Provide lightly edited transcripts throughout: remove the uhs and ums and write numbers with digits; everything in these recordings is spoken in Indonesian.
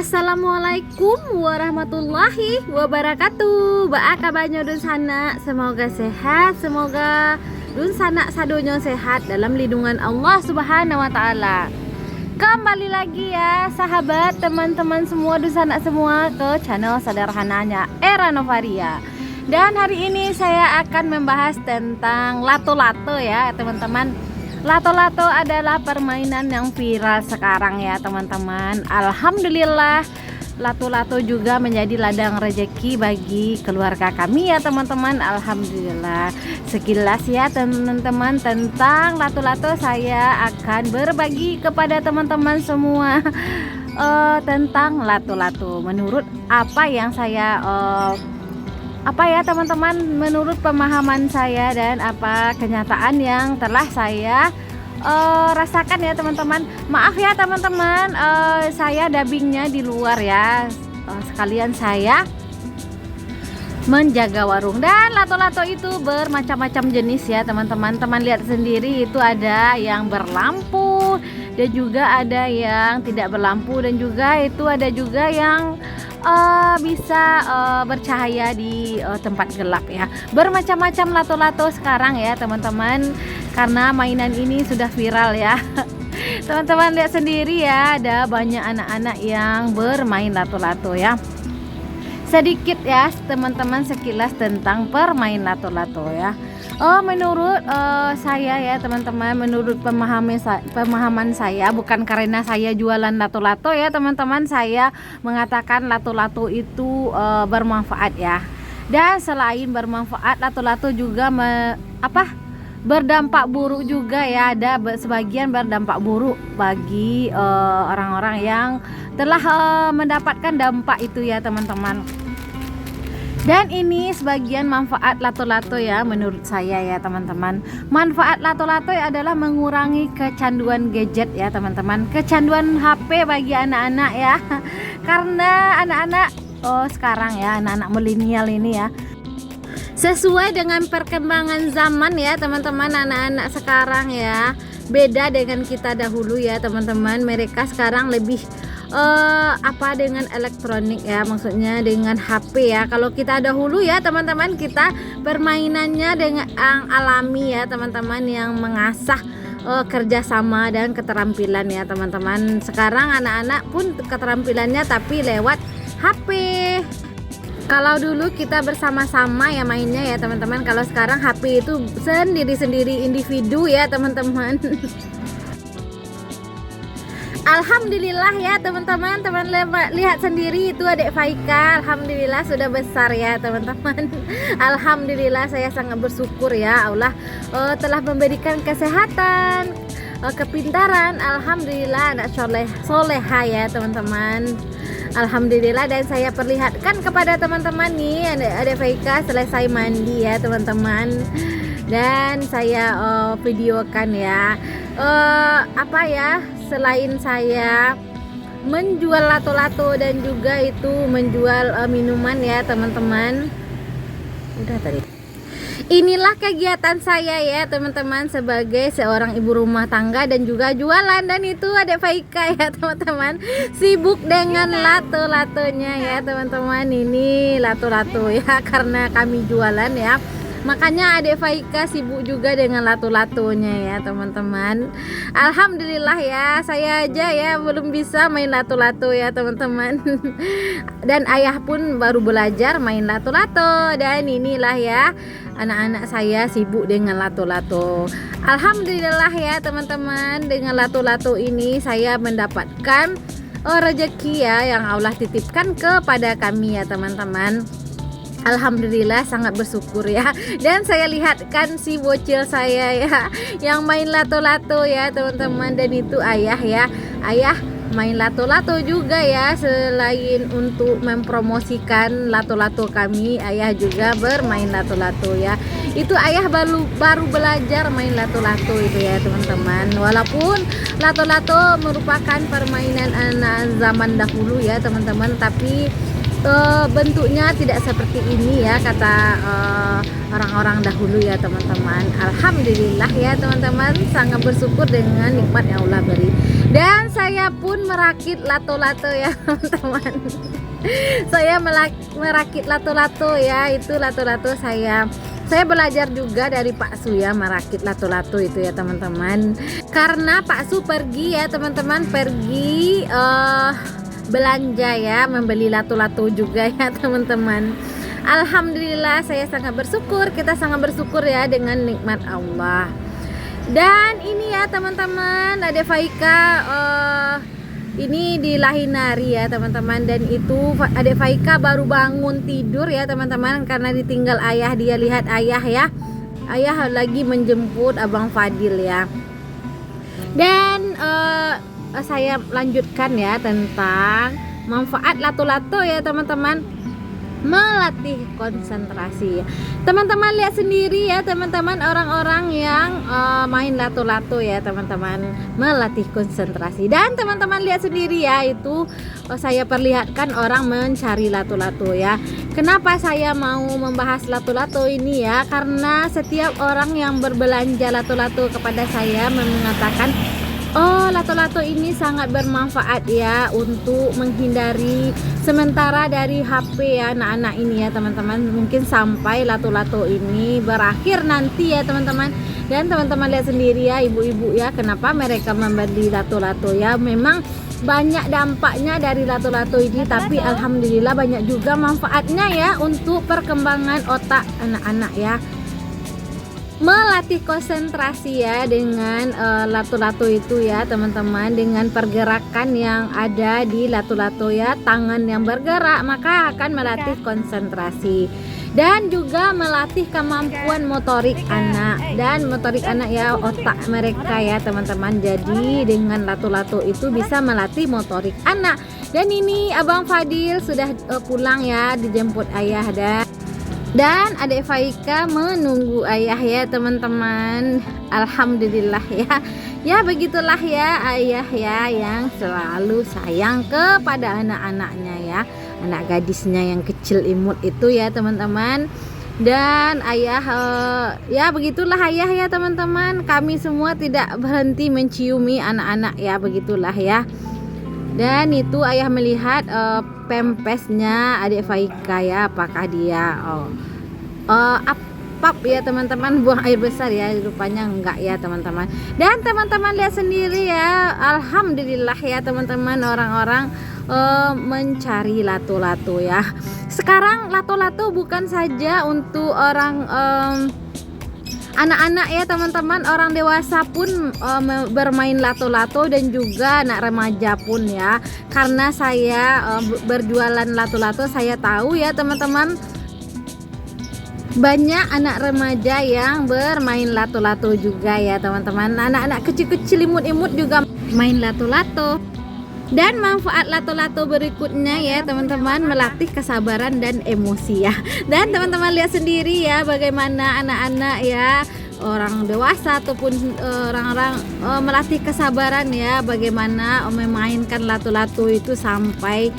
Assalamualaikum warahmatullahi wabarakatuh. Ba'a kabarnya dun sana, semoga sehat, semoga dun sana sadonya sehat dalam lindungan Allah Subhanahu wa taala. Kembali lagi ya sahabat, teman-teman semua dun sana semua ke channel sederhananya Era Novaria. Dan hari ini saya akan membahas tentang lato-lato ya teman-teman. Lato-lato adalah permainan yang viral sekarang ya teman-teman. Alhamdulillah, lato-lato juga menjadi ladang rezeki bagi keluarga kami ya teman-teman. Alhamdulillah. Sekilas ya teman-teman tentang lato-lato, saya akan berbagi kepada teman-teman semua tentang lato-lato. Menurut apa yang saya teman-teman, menurut pemahaman saya dan apa kenyataan yang telah saya rasakan ya teman-teman. Maaf ya teman-teman, saya dubbingnya di luar ya, sekalian saya menjaga warung. Dan lato-lato itu bermacam-macam jenis ya teman-teman. Teman lihat sendiri, itu ada yang berlampu dan juga ada yang tidak berlampu, dan juga itu ada juga yang bisa bercahaya di tempat gelap ya. Bermacam-macam lato-lato sekarang ya teman-teman, karena mainan ini sudah viral ya. Teman-teman lihat sendiri ya, ada banyak anak-anak yang bermain lato-lato ya. Sedikit ya teman-teman sekilas tentang permain lato-lato ya. Menurut saya ya teman-teman, menurut pemahaman saya, bukan karena saya jualan lato-lato ya teman-teman, saya mengatakan lato-lato itu bermanfaat ya. Dan selain bermanfaat, lato-lato juga berdampak buruk juga ya. Ada sebagian berdampak buruk bagi orang-orang yang telah mendapatkan dampak itu ya teman-teman. Dan ini sebagian manfaat lato-lato ya menurut saya ya teman-teman. Manfaat lato-lato adalah mengurangi kecanduan gadget ya teman-teman, kecanduan HP bagi anak-anak ya. Karena anak-anak sekarang ya, anak-anak milenial ini ya, sesuai dengan perkembangan zaman ya teman-teman, anak-anak sekarang ya beda dengan kita dahulu ya teman-teman. Mereka sekarang lebih dengan elektronik ya, maksudnya dengan HP ya. Kalau kita dahulu ya teman-teman, kita permainannya dengan alami ya teman-teman, yang mengasah kerjasama dan keterampilan ya teman-teman. Sekarang anak-anak pun keterampilannya tapi lewat HP. Kalau dulu kita bersama-sama ya mainnya ya teman-teman. Kalau sekarang HP itu sendiri-sendiri, individu ya teman-teman. Alhamdulillah ya teman-teman, lihat sendiri itu adik Faika, alhamdulillah sudah besar ya teman-teman. Alhamdulillah, saya sangat bersyukur ya Allah telah memberikan kesehatan, kepintaran. Alhamdulillah, anak soleha ya teman-teman. Alhamdulillah. Dan saya perlihatkan kepada teman-teman nih, adik Faika selesai mandi ya teman-teman, dan saya videokan ya. Selain saya menjual lato-lato dan juga itu menjual minuman ya teman-teman. Udah tadi. Inilah kegiatan saya ya teman-teman sebagai seorang ibu rumah tangga dan juga jualan. Dan itu ada Faika ya teman-teman, sibuk dengan lato-latonya ya teman-teman. Ini lato-lato ya, karena kami jualan ya, makanya adik Faika sibuk juga dengan lato-latonya ya teman-teman. Alhamdulillah ya, saya aja ya belum bisa main lato-lato ya teman-teman. Dan ayah pun baru belajar main lato-lato. Dan inilah ya, anak-anak saya sibuk dengan lato-lato. Alhamdulillah ya teman-teman, dengan lato-lato ini saya mendapatkan rezeki ya yang Allah titipkan kepada kami ya teman-teman. Alhamdulillah, sangat bersyukur ya. Dan saya lihatkan si bocil saya ya yang main lato-lato ya teman-teman. Dan itu ayah ya, ayah main lato-lato juga ya. Selain untuk mempromosikan lato-lato kami, ayah juga bermain lato-lato ya. Itu ayah baru belajar main lato-lato itu ya teman-teman. Walaupun lato-lato merupakan permainan anak zaman dahulu ya teman-teman, tapi bentuknya tidak seperti ini ya, kata orang-orang dahulu ya teman-teman. Alhamdulillah ya teman-teman, sangat bersyukur dengan nikmat yang Allah beri. Dan saya pun merakit lato-lato ya teman-teman. Saya merakit lato-lato ya, itu lato-lato saya belajar juga dari Pak Su ya, merakit lato-lato itu ya teman-teman. Karena Pak Su pergi ya teman-teman, pergi belanja ya, membeli lato-lato juga ya teman-teman. Alhamdulillah saya sangat bersyukur, kita sangat bersyukur ya dengan nikmat Allah. Dan ini ya teman-teman, Adek Faika ini di Lahinari ya teman-teman, dan itu Adek Faika baru bangun tidur ya teman-teman, karena ditinggal ayah. Dia lihat ayah ya, ayah lagi menjemput Abang Fadil ya. Dan saya lanjutkan ya tentang manfaat lato-lato ya teman-teman, melatih konsentrasi. Teman-teman lihat sendiri ya teman-teman, orang-orang yang main lato-lato ya teman-teman, melatih konsentrasi. Dan teman-teman lihat sendiri ya, itu saya perlihatkan orang mencari lato-lato ya. Kenapa saya mau membahas lato-lato ini ya, karena setiap orang yang berbelanja lato-lato kepada saya mengatakan, oh, lato-lato ini sangat bermanfaat ya untuk menghindari sementara dari HP ya anak-anak ini ya teman-teman. Mungkin sampai lato-lato ini berakhir nanti ya teman-teman. Dan teman-teman lihat sendiri ya, ibu-ibu ya, kenapa mereka membeli lato-lato ya. Memang banyak dampaknya dari lato-lato ini, tapi alhamdulillah banyak juga manfaatnya ya untuk perkembangan otak anak-anak ya. Melatih konsentrasi ya dengan lato-lato itu ya teman-teman, dengan pergerakan yang ada di lato-lato ya, tangan yang bergerak maka akan melatih konsentrasi. Dan juga melatih kemampuan motorik anak, dan motorik anak ya, otak mereka ya teman-teman. Jadi dengan lato-lato itu bisa melatih motorik anak. Dan ini Abang Fadil sudah pulang ya, dijemput ayah. Dan Adek Faika menunggu ayah ya teman-teman. Alhamdulillah ya. Ya begitulah ya ayah ya, yang selalu sayang kepada anak-anaknya ya, anak gadisnya yang kecil imut itu ya teman-teman. Dan ayah ya begitulah ayah ya teman-teman. Kami semua tidak berhenti menciumi anak-anak ya, begitulah ya. Dan itu ayah melihat pempesnya Adek Faika ya, apakah dia apap ya teman-teman, buang air besar ya, rupanya enggak ya teman-teman. Dan teman-teman lihat sendiri ya, alhamdulillah ya teman-teman, orang-orang mencari lato-lato ya. Sekarang lato-lato bukan saja untuk orang anak-anak ya teman-teman, orang dewasa pun bermain lato-lato, dan juga anak remaja pun ya. Karena saya berjualan lato-lato, saya tahu ya teman-teman, banyak anak remaja yang bermain lato-lato juga ya teman-teman. Anak-anak kecil-kecil imut-imut juga main lato-lato. Dan manfaat lato-lato berikutnya ya teman-teman, melatih kesabaran dan emosi ya. Dan teman-teman lihat sendiri ya, bagaimana anak-anak ya, orang dewasa ataupun orang-orang melatih kesabaran ya, bagaimana memainkan lato-lato itu sampai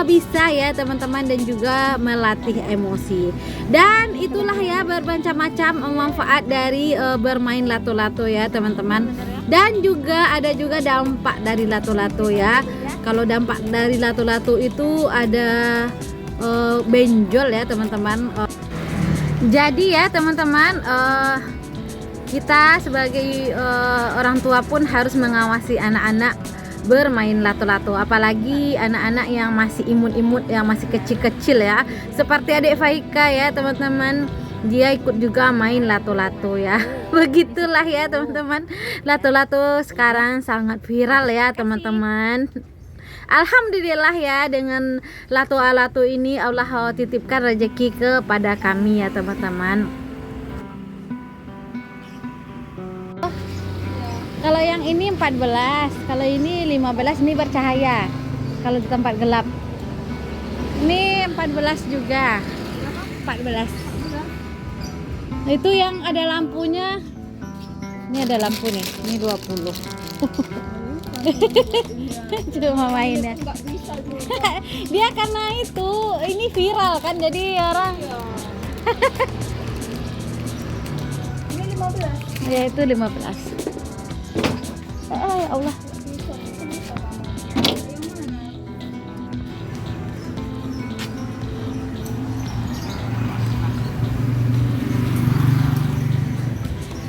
bisa ya teman-teman, dan juga melatih emosi. Dan itulah ya bermacam-macam manfaat dari bermain lato-lato ya teman-teman. Dan juga ada juga dampak dari lato-lato ya. Kalau dampak dari lato-lato itu ada benjol ya teman-teman. Jadi ya teman-teman, kita sebagai orang tua pun harus mengawasi anak-anak bermain lato-lato, apalagi anak-anak yang masih imut-imut, yang masih kecil-kecil ya, seperti Adek Faika ya teman-teman, dia ikut juga main lato-lato ya. Begitulah ya teman-teman, lato-lato sekarang sangat viral ya teman-teman. Alhamdulillah ya, dengan lato-lato ini Allah titipkan rezeki kepada kami ya teman-teman. Kalau yang ini 14, kalau ini 15, ini bercahaya. Kalau di tempat gelap. Ini 14 juga. 14. Itu yang ada lampunya. Ini ada lampu nih. Ini 20. Cuma main ya. Nggak bisa juga. Dia karena itu ini viral kan, jadi orang Ini 15. ya itu 15. Oh ya Allah. Bisa, bisa kamu. Yang mana?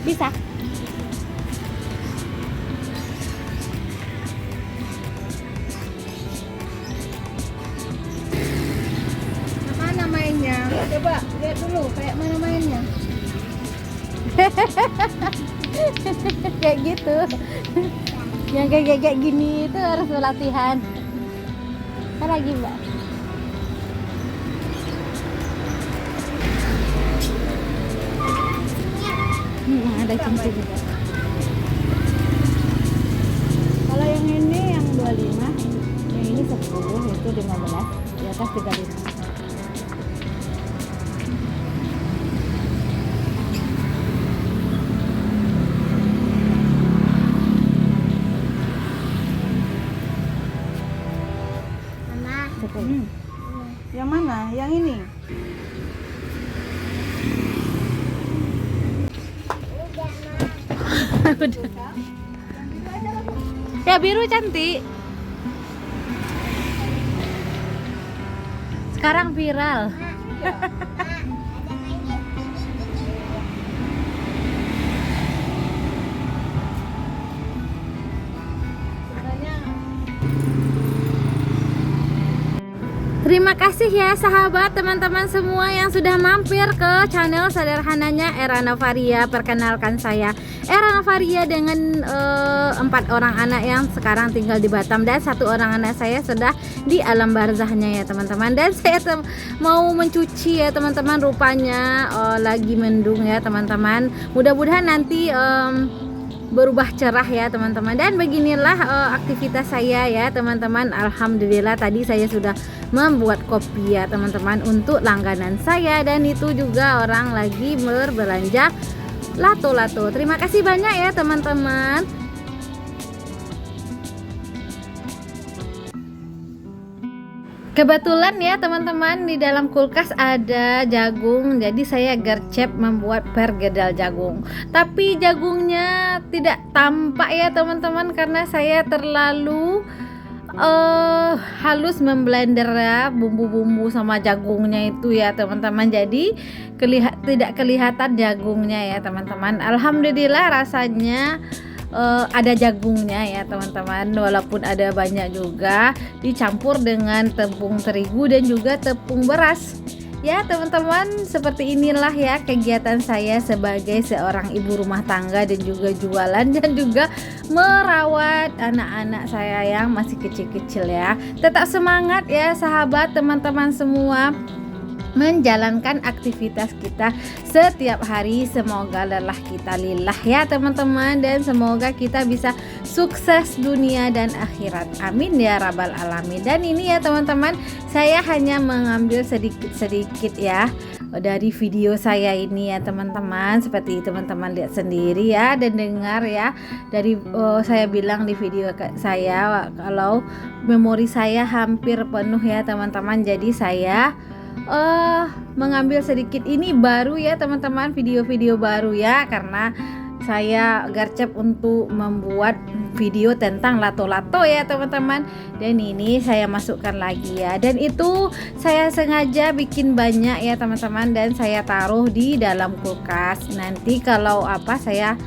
Bisa. Mana mainnya? Coba lihat dulu kayak mana mainnya. Kayak gitu. Yang kayak gini itu harus latihan. Kan lagi Mbak. Ada cincin juga. Kalau yang ini yang 25, yang ini 10, itu 15, di atas 35. Yang mana? Yang ini. Udah. Ya biru cantik. Sekarang viral. Terima kasih ya sahabat teman-teman semua yang sudah mampir ke channel sederhananya Era Novaria. Perkenalkan saya Era Novaria dengan 4 orang anak yang sekarang tinggal di Batam, dan 1 orang anak saya sudah di alam barzahnya ya teman-teman. Dan saya mau mencuci ya teman-teman, rupanya lagi mendung ya teman-teman. Mudah-mudahan nanti berubah cerah ya teman-teman. Dan beginilah aktivitas saya ya teman-teman. Alhamdulillah tadi saya sudah membuat kopi ya teman-teman untuk langganan saya, dan itu juga orang lagi berbelanja lato-lato. Terima kasih banyak ya teman-teman. Kebetulan ya teman-teman, di dalam kulkas ada jagung, jadi saya gercep membuat pergedel jagung. Tapi jagungnya tidak tampak ya teman-teman, karena saya terlalu halus memblender ya bumbu-bumbu sama jagungnya itu ya teman-teman. Jadi tidak kelihatan jagungnya ya teman-teman. Alhamdulillah rasanya ada jagungnya ya teman-teman, walaupun ada banyak juga, dicampur dengan tepung terigu dan juga tepung beras ya teman-teman. Seperti inilah ya kegiatan saya sebagai seorang ibu rumah tangga, dan juga jualan dan juga merawat anak-anak saya yang masih kecil-kecil ya. Tetap semangat ya sahabat teman-teman semua menjalankan aktivitas kita setiap hari. Semoga lelah kita lillah ya teman-teman, dan semoga kita bisa sukses dunia dan akhirat, amin ya rabbal alamin. Dan ini ya teman-teman, saya hanya mengambil sedikit ya dari video saya ini ya teman-teman. Seperti teman-teman lihat sendiri ya dan dengar ya, dari saya bilang di video saya kalau memori saya hampir penuh ya teman-teman. Jadi saya mengambil sedikit ini baru ya teman-teman, video-video baru ya, karena saya gercep untuk membuat video tentang lato-lato ya teman-teman. Dan ini saya masukkan lagi ya, dan itu saya sengaja bikin banyak ya teman-teman, dan saya taruh di dalam kulkas. Nanti kalau apa saya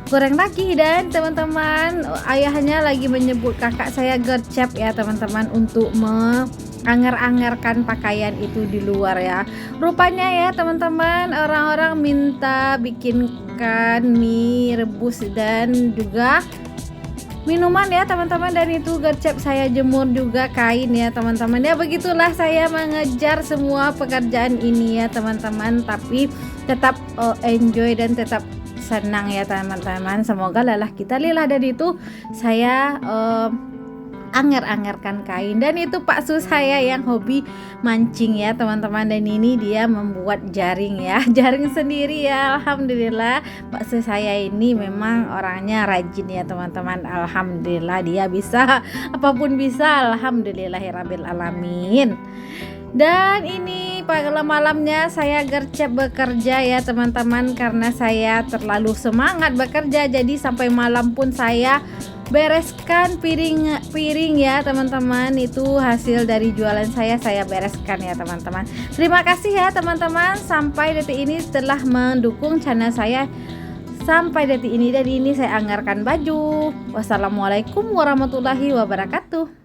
goreng lagi. Dan teman-teman, ayahnya lagi menyebut kakak saya gercep ya teman-teman untuk anger-angerkan pakaian itu di luar ya. Rupanya ya teman-teman, orang-orang minta bikinkan mie rebus dan juga minuman ya teman-teman, dan itu gercep saya jemur juga kain ya teman-teman. Ya begitulah saya mengejar semua pekerjaan ini ya teman-teman, tapi tetap enjoy dan tetap senang ya teman-teman. Semoga lelah kita lillah. Dan itu saya anger-angerkan kain. Dan itu Pak Su saya yang hobi mancing ya teman-teman, dan ini dia membuat jaring ya, jaring sendiri ya. Alhamdulillah Pak Su saya ini memang orangnya rajin ya teman-teman. Alhamdulillah dia bisa apapun bisa, alhamdulillahirabbil alamin. Dan ini malamnya saya gercep bekerja ya teman-teman, karena saya terlalu semangat bekerja, jadi sampai malam pun saya bereskan piring ya teman-teman. Itu hasil dari jualan saya bereskan ya teman-teman. Terima kasih ya teman-teman sampai detik ini setelah mendukung channel saya sampai detik ini. Dan ini saya anggarkan baju. Wassalamualaikum warahmatullahi wabarakatuh.